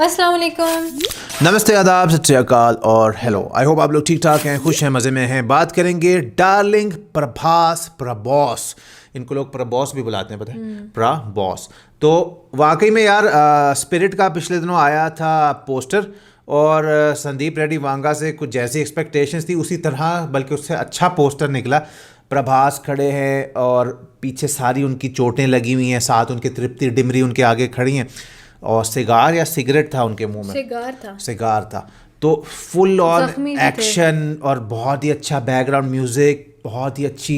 अस्सलाम वालेकुम। नमस्ते, आदाब, सत श्री अकाल और हेलो। आई होप आप लोग ठीक ठाक हैं, खुश हैं, मज़े में हैं। बात करेंगे डार्लिंग प्रभास प्रबॉस। इनको लोग प्रबॉस भी बुलाते हैं, पता है, प्रबॉस। तो वाकई में यार स्पिरिट का पिछले दिनों आया था पोस्टर और संदीप रेड्डी वांगा से कुछ जैसी एक्सपेक्टेशंस थी उसी तरह बल्कि उससे अच्छा पोस्टर निकला। प्रभास खड़े हैं और पीछे सारी उनकी चोटें लगी हुई हैं, साथ उनके तृप्ति डिमरी उनके आगे खड़ी हैं और सिगार या सिगरेट था उनके मुंह में, सिगार था। तो फुल ऑन एक्शन और बहुत ही अच्छा बैकग्राउंड म्यूजिक, बहुत ही अच्छी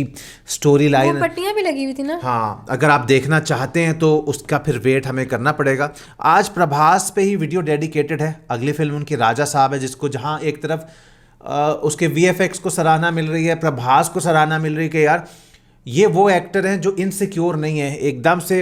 स्टोरी लाइन, पट्टियां भी लगी हुई थी ना। हाँ, अगर आप देखना चाहते हैं तो उसका फिर वेट हमें करना पड़ेगा। आज प्रभास पे ही वीडियो डेडिकेटेड है। अगली फिल्म उनकी राजा साहब है, जिसको जहाँ एक तरफ उसके VFX को सराहना मिल रही है, प्रभास को सराहना मिल रही है कि यार ये वो एक्टर हैं जो इनसिक्योर नहीं है, एकदम से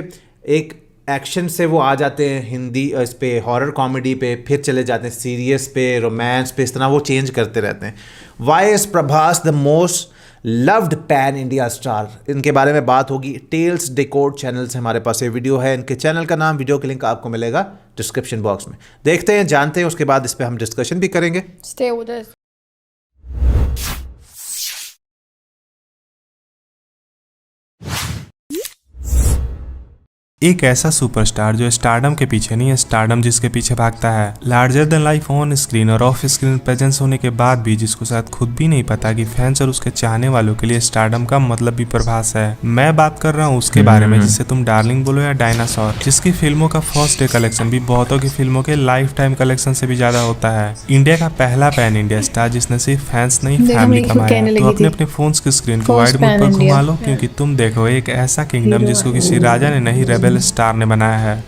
एक एक्शन से वो आ जाते हैं हिंदी इस पे, हॉरर कॉमेडी पे, फिर चले जाते हैं सीरियस पे, रोमांस पे, इस तरह वो चेंज करते रहते हैं। Why is Prabhas the most loved pan India star, इनके बारे में बात होगी। टेल्स डिकोड चैनल से हमारे पास ये वीडियो है। इनके चैनल का नाम, वीडियो का लिंक आपको मिलेगा डिस्क्रिप्शन बॉक्स में। देखते हैं, जानते हैं, उसके बाद इस पर हम डिस्कशन भी करेंगे। Stay with us. एक ऐसा सुपरस्टार जो स्टारडम के पीछे नहीं है, स्टारडम जिसके पीछे भागता है। Larger than life on screen और ऑफ स्क्रीन प्रेजेंस होने के बाद भी जिसको शायद खुद भी नहीं पता कि फैंस और उसके चाहने वालों के लिए स्टारडम का मतलब भी प्रभास है। मैं बात कर रहा हूँ उसके बारे में जिसे तुम डार्लिंग बोलो या डायनासोर, जिसकी फिल्मों का फर्स्ट डे कलेक्शन भी बहुतों की फिल्मों के लाइफ टाइम कलेक्शन से भी ज्यादा होता है। इंडिया का पहला पैन इंडिया स्टार जिसने सिर्फ फैंस नहीं फैमिली कमाया। तो अपने अपने फोन की स्क्रीन को वाइड मोड पर घुमा लो, क्योंकि तुम देखो एक ऐसा किंगडम जिसको किसी राजा ने नहीं रेबेल स्टार ने बनाया है।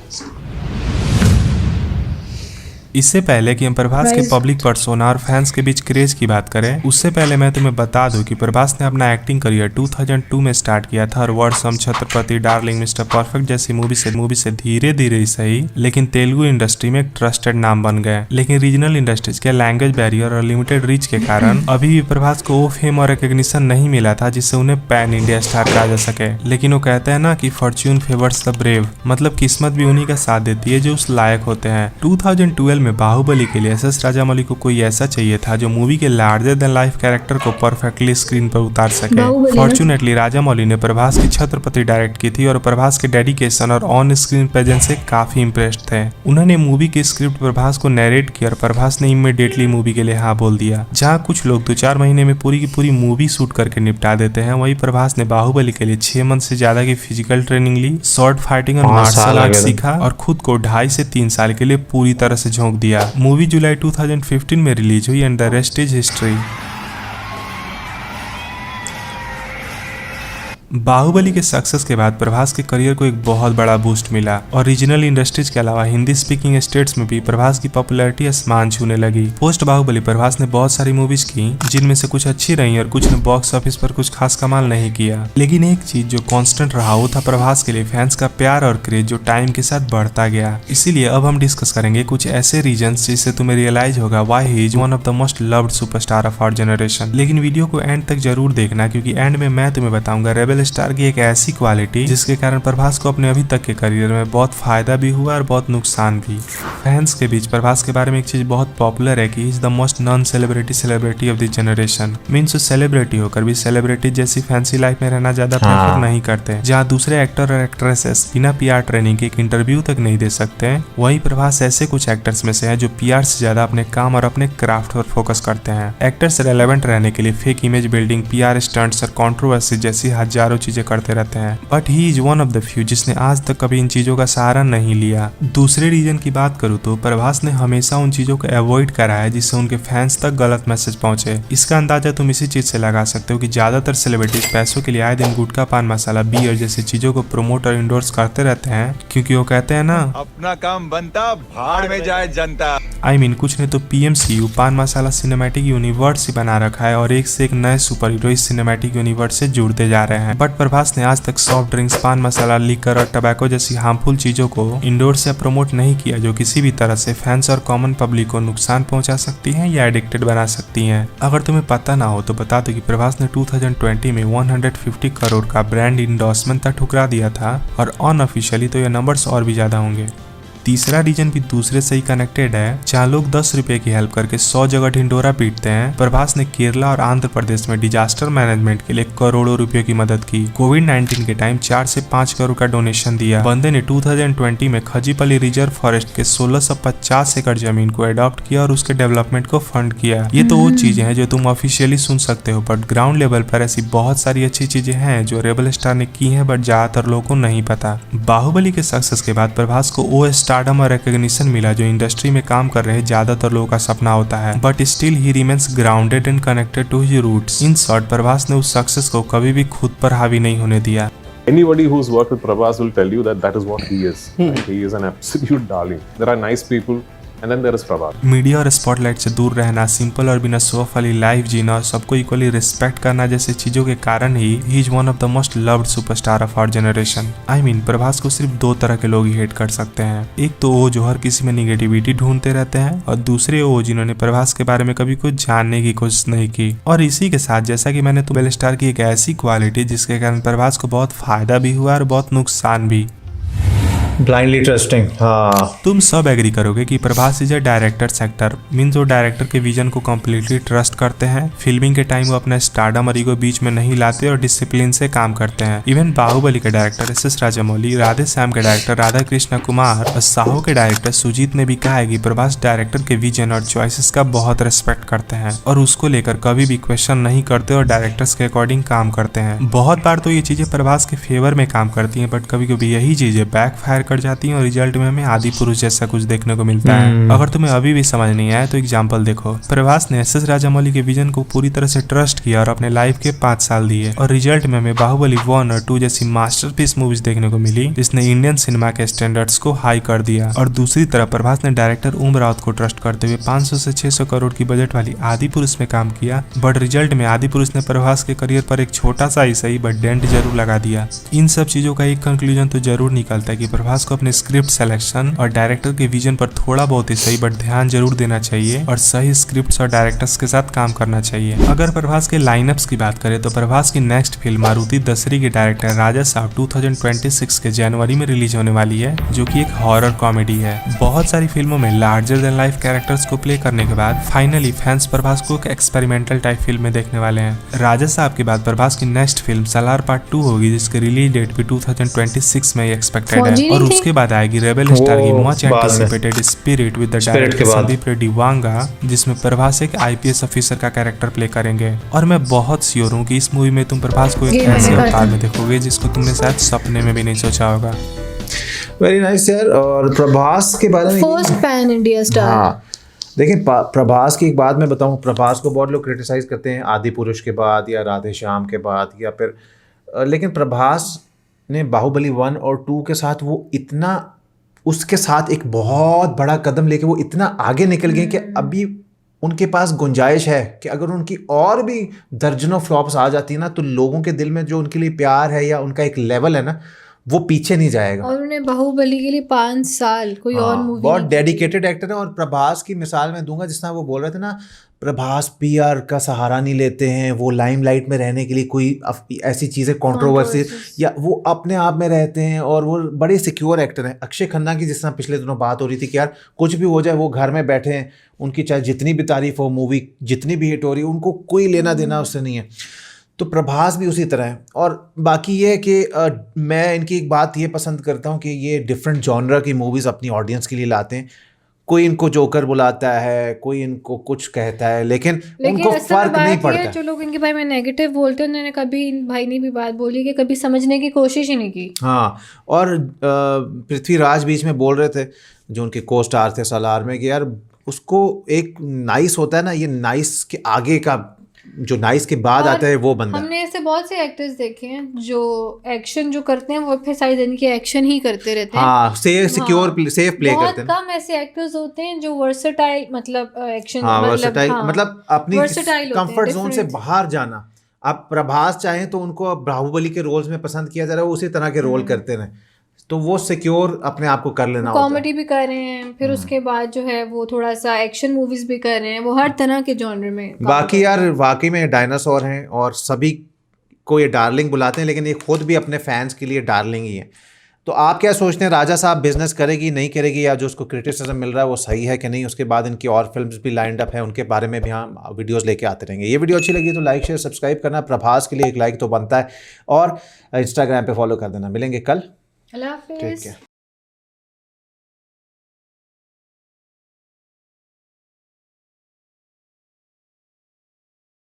इससे पहले कि हम प्रभास के पब्लिक पर्सोना और फैंस के बीच क्रेज की बात करें, उससे पहले मैं तुम्हें बता दूं कि प्रभास ने अपना एक्टिंग करियर 2002 में स्टार्ट किया था और वर्षम, छत्रपति, डार्लिंग, मिस्टर परफेक्ट जैसी मूवी से धीरे धीरे ही सही लेकिन तेलुगु इंडस्ट्री में एक ट्रस्टेड नाम बन गए। लेकिन रीजनल इंडस्ट्रीज के लैंग्वेज बैरियर और लिमिटेड रीच के कारण अभी भी प्रभास को वो फेम और रिकॉग्निशन नहीं मिला था जिससे उन्हें पैन इंडिया स्टार कहा जा सके। लेकिन वो कहते हैं ना कि फॉर्च्यून फेवर्स द ब्रेव, मतलब किस्मत भी उन्हीं का साथ देती है जो उस लायक होते हैं। 2012 में बाहुबली के लिए SS राजामौली को कोई ऐसा चाहिए था जो मूवी के लार्जर देन लाइफ कैरेक्टर को परफेक्टली स्क्रीन पर उतार सके। फॉर्चुनेटली राजामौली ने प्रभास की छत्रपति डायरेक्ट की थी और प्रभास के डेडिकेशन और ऑन स्क्रीन प्रेजेंस से काफी इम्प्रेस्ड थे। उन्होंने मूवी की स्क्रिप्ट प्रभास को नरेट किया और प्रभास ने इमीडिएटली मूवी के लिए हाँ बोल दिया। जहाँ कुछ लोग 2-4 महीने में पूरी की पूरी मूवी शूट करके निपटा देते हैं, वही प्रभास ने बाहुबली के लिए 6 मंथ से ज्यादा की फिजिकल ट्रेनिंग ली, शॉर्ट फाइटिंग और मार्शल आर्ट सीखा और खुद को 2.5 से 3 साल के लिए पूरी तरह से झोंक दिया। मूवी जुलाई 2015 में रिलीज हुई and the rest is history. Baahubali के सक्सेस के बाद प्रभास के करियर को एक बहुत बड़ा बूस्ट मिला और रीजनल इंडस्ट्रीज के अलावा हिंदी स्पीकिंग स्टेट्स में भी प्रभास की पॉपुलैरिटी आसमान छूने लगी। पोस्ट बाहुबली प्रभास ने बहुत सारी मूवीज की जिनमें से कुछ अच्छी रही और कुछ ने बॉक्स ऑफिस पर कुछ खास कमाल नहीं किया। लेकिन एक चीज जो कांस्टेंट रहा वो था प्रभास के लिए फैंस का प्यार और क्रेज जो टाइम के साथ बढ़ता गया। इसीलिए अब हम डिस्कस करेंगे कुछ ऐसे रीजंस जिससे तुम्हें रियलाइज होगा why he is one of the most loved superstar of our generation. लेकिन वीडियो को एंड तक जरूर देखना, क्योंकि एंड में मैं तुम्हें बताऊंगा रेबेल स्टार की एक ऐसी क्वालिटी जिसके कारण प्रभास को अपने अभी तक के करियर में बहुत फायदा भी हुआ और बहुत नुकसान भी। फैंस के बीच प्रभास के बारे में एक चीज बहुत पॉपुलर है कि is the most non celebrity of this generation. Means celebrity होकर भी सेलिब्रिटी जैसी फैंसी लाइफ में रहना ज्यादा प्रेफर नहीं करते। जहाँ दूसरे एक्टर और एक्ट्रेसेस बिना PR ट्रेनिंग के एक इंटरव्यू तक नहीं दे सकते, वही प्रभास ऐसे कुछ एक्टर्स में से है जो PR से ज्यादा अपने काम और अपने क्राफ्ट पर फोकस करते हैं। एक्टर्स रेलेवेंट रहने के लिए fake image building, PR stunts और कंट्रोवर्सी जैसी हजारों चीजें करते रहते हैं, but he is one of the few जिसने आज तक कभी इन चीजों का सहारा नहीं लिया। दूसरे रीजन की बात करूँ तो प्रभास ने हमेशा उन चीजों को अवॉइड करा है जिससे उनके फैंस तक गलत मैसेज पहुंचे। इसका अंदाजा तुम इसी चीज से लगा सकते हो कि ज्यादातर सेलिब्रिटीज पैसों के लिए आए दिन गुटखा, पान मसाला, बियर जैसी चीजों को प्रमोट और इंडोर्स करते रहते हैं, क्योंकि वो कहते हैं ना अपना काम बनता भाड़ में जाए जनता। I mean, कुछ ने तो PMCU पान मसाला सिनेमैटिक यूनिवर्स ही बना रखा है और एक से एक नए सुपर हीरो इस सिनेमैटिक यूनिवर्स से जुड़ते जा रहे हैं। बट प्रभास ने आज तक सॉफ्ट ड्रिंक्स, पान मसाला, लिकर और टबैको जैसी हार्मफुल चीजों को इंडोर्स या प्रमोट नहीं किया जो किसी भी तरह से फैंस और कॉमन पब्लिक को नुकसान पहुंचा सकती हैं या एडिक्टेड बना सकती हैं। अगर तुम्हें पता ना हो तो बता दो कि प्रभास ने 2020 में 150 करोड़ का ब्रांड इंडोर्समेंट तक ठुकरा दिया था और अनऑफिशियली तो ये नंबर्स और भी ज्यादा होंगे। तीसरा रीजन भी दूसरे से ही कनेक्टेड है, जहाँ लोग 10 रुपए की हेल्प करके 100 जगह ढिंडोरा पीटते हैं। प्रभास ने केरला और आंध्र प्रदेश में डिजास्टर मैनेजमेंट के लिए करोड़ों रुपयों की मदद की। कोविड-19 के टाइम 4 से 5 करोड़ का डोनेशन दिया। बंदे ने 2020 में खजीपली रिजर्व फॉरेस्ट के 1650 एकड़ जमीन को अडॉप्ट किया और उसके डेवलपमेंट को फंड किया। ये तो वो चीजें हैं जो तुम ऑफिशियली सुन सकते हो, बट ग्राउंड लेवल पर ऐसी बहुत सारी अच्छी चीजें हैं जो रेबल स्टार ने की हैं, बट ज्यादातर लोगों को नहीं पता। बाहुबली के सक्सेस के बाद प्रभास को वो स्टारडम और रिकॉग्निशन मिला जो इंडस्ट्री में काम कर रहे ज्यादातर लोगों का सपना होता है, but still he remains grounded and connected to his roots. In short, Prabhas ने उस सक्सेस को कभी भी खुद पर हावी नहीं होने दिया। Anybody who's worked with Prabhas will tell you that that is what he is. Right? He is an absolute darling. There are nice people. And then there is Prabhas. Media और स्पॉटलाइट से दूर रहना, simple और बिना show off वाली life जीना और सबको इक्वली रिस्पेक्ट करना जैसे चीजों के कारण he is one of the most loved superstar of our generation. I mean, Prabhas को सिर्फ 2 तरह के लोग ही हेट कर सकते हैं। एक तो वो जो हर किसी में निगेटिविटी ढूंढते रहते हैं, और दूसरे वो जिन्होंने प्रभास के बारे में कभी कुछ जानने की कोशिश नहीं की। और इसी के साथ, जैसा कि मैंने रेबल स्टार की एक ऐसी क्वालिटी जिसके कारण प्रभास को बहुत फायदा भी हुआ और बहुत नुकसान भी। Blindly trusting. हाँ, तुम सब एग्री करोगे कि Prabhas is a director sector, means वो डायरेक्टर के विजन को कम्प्लीटली ट्रस्ट करते हैं। फिल्मिंग के टाइम वो अपना स्टारडम और ईगो बीच में नहीं लाते और डिसिप्लिन से काम करते हैं। इवन बाहुबली के डायरेक्टर एस राजामौली, राधे श्याम के डायरेक्टर राधा कृष्ण कुमार और साहो के डायरेक्टर सुजीत ने भी कहा है कि प्रभास डायरेक्टर के विजन और चॉइसेस का बहुत रिस्पेक्ट करते हैं और उसको लेकर कभी भी क्वेश्चन नहीं करते और डायरेक्टर्स के अकॉर्डिंग काम करते हैं। बहुत बार तो ये चीजें प्रभास के फेवर में काम करती हैं, बट कभी कभी यही चीजें बैक फायर कर जाती हैं और रिजल्ट में हमें आदि पुरुष जैसा कुछ देखने को मिलता है। अगर तुम्हें अभी भी समझ नहीं आया तो एग्जांपल देखो। प्रभास ने एस राजामौली के विजन को पूरी तरह से ट्रस्ट किया और अपने लाइफ के 5 साल दिए, और रिजल्ट में हमें बाहुबली 1 और 2 जैसी मास्टरपीस मूवीज देखने को मिली जिसने इंडियन सिनेमा के स्टैंडर्ड्स को हाई कर दिया। और दूसरी तरफ प्रभास ने डायरेक्टर ओम राउत को ट्रस्ट करते हुए 500 से 600 करोड़ की बजट वाली आदि पुरुष में काम किया, बट रिजल्ट में आदि पुरुष ने प्रभास के करियर पर एक छोटा सा ही सही बट डेंट जरूर लगा दिया। इन सब चीजों का एक कंक्लूजन तो जरूर निकलता है कि प्रभास को अपने स्क्रिप्ट सिलेक्शन और डायरेक्टर के विजन पर थोड़ा बहुत ही सही बट ध्यान जरूर देना चाहिए और सही स्क्रिप्ट्स और डायरेक्टर्स के साथ काम करना चाहिए। अगर प्रभास के लाइनअप्स की बात करें तो प्रभास की नेक्स्ट फिल्म मारुति दसरी के डायरेक्टर राजा साहब 2026 के जनवरी में रिलीज होने वाली है, जो कि एक हॉरर कॉमेडी है। बहुत सारी फिल्मों में लार्जर देन लाइफ कैरेक्टर्स को प्ले करने के बाद फाइनली फैंस प्रभास को एक एक्सपेरिमेंटल टाइप फिल्म में देखने वाले हैं। राजा साहब के बाद प्रभास की नेक्स्ट फिल्म सालार पार्ट 2 होगी, जिसके रिलीज डेट भी 2026 में एक्सपेक्टेड है, और उसके बाद आएगी रेबल स्टार की much anticipated spirit with the director Sandeep Reddy Vanga, जिसमें प्रभास एक आईपीएस ऑफिसर का कैरेक्टर प्ले करेंगे। और मैं बहुत श्योर हूँ कि इस मूवी में तुम प्रभास को एक ऐसे अवतार में देखोगे जिसको तुमने शायद सपने में भी नहीं सोचा होगा। वेरी नाइस यार। और प्रभास के बारे में फर्स्ट पैन इंडिया स्टार। हाँ, देखिए प्रभास की एक बात मैं बताऊं, प्रभास को बहुत लोग क्रिटिसाइज करते हैं आदि पुरुष के बाद या राधे श्याम के बाद या फिर, लेकिन प्रभास ने बाहुबली 1 और 2 के साथ वो इतना, उसके साथ एक बहुत बड़ा कदम लेके वो इतना आगे निकल गए कि अभी उनके पास गुंजाइश है कि अगर उनकी और भी दर्जनों फ्लॉप्स आ जाती ना तो लोगों के दिल में जो उनके लिए प्यार है या उनका एक लेवल है ना, वो पीछे नहीं जाएगा। और उन्हें बाहुबली के लिए 5 साल कोई और मूवी बहुत डेडिकेटेड एक्टर है। और प्रभास की मिसाल मैं दूंगा, जिस तरह वो बोल रहे थे ना, प्रभास पीआर का सहारा नहीं लेते हैं, वो लाइमलाइट में रहने के लिए कोई ऐसी चीज़ें कंट्रोवर्सी या वो अपने आप में रहते हैं, और वो बड़े सिक्योर एक्टर हैं। अक्षय खन्ना की जिस तरह पिछले दिनों बात हो रही थी कि यार कुछ भी हो जाए वो घर में बैठे हैं, उनकी चाहे जितनी भी तारीफ हो, मूवी जितनी भी हिट हो रही है, उनको कोई लेना देना उससे नहीं है। तो प्रभास भी उसी तरह है। और बाकी ये है कि मैं इनकी एक बात ये पसंद करता हूँ कि ये डिफरेंट जॉनरा की मूवीज़ अपनी ऑडियंस के लिए लाते हैं। कोई इनको जोकर बुलाता है, कोई इनको कुछ कहता है, लेकिन उनको फर्क नहीं पड़ता। जो लोग इनके बारे में नेगेटिव बोलते हैं, उन्होंने कभी इन भाई ने भी बात बोली कि कभी समझने की कोशिश ही नहीं की। हाँ, और पृथ्वीराज बीच में बोल रहे थे, जो उनके को स्टार थे सालार में, कि यार उसको एक नाइस होता है ना, ये नाइस के आगे का जो नाइस के बाद आता है वो बंदा। हमने ऐसे बहुत से एक्टर्स देखे हैं जो एक्शन जो करते हैं वो एम्फसाइज इनके एक्शन ही करते रहते हैं। हाँ, सेफ प्ले करते हैं। बहुत कम ऐसे एक्टर्स होते हैं जो वर्सेटाइल, मतलब एक्शन, मतलब अपनी कंफर्ट जोन से बाहर जाना। अब प्रभास चाहें तो उनको बाहुबली के रोल्स में पसंद किया जा रहा है, वो उसी तरह के रोल करते रहे, तो वो सिक्योर अपने आप को कर लेना होता है। कॉमेडी भी कर रहे हैं, फिर उसके बाद जो है वो थोड़ा सा एक्शन मूवीज भी कर रहे हैं, वो हर तरह के जॉनर में। बाकी यार वाकई में डायनासोर हैं और सभी को ये डार्लिंग बुलाते हैं, लेकिन ये खुद भी अपने फैंस के लिए डार्लिंग ही है। तो आप क्या सोचते हैं, राजा साहब बिजनेस करेगी नहीं करेगी, या जो उसको क्रिटिसिज्म मिल रहा है वो सही है कि नहीं? उसके बाद इनकी और फिल्म्स भी लाइंड अप है, उनके बारे में भी हम वीडियोस लेके आते रहेंगे। ये वीडियो अच्छी लगी तो लाइक शेयर सब्सक्राइब करना, प्रभास के लिए एक लाइक तो बनता है, और इंस्टाग्राम पे फॉलो कर देना। मिलेंगे कल। अल्लाह ठीक हाफिज़। है।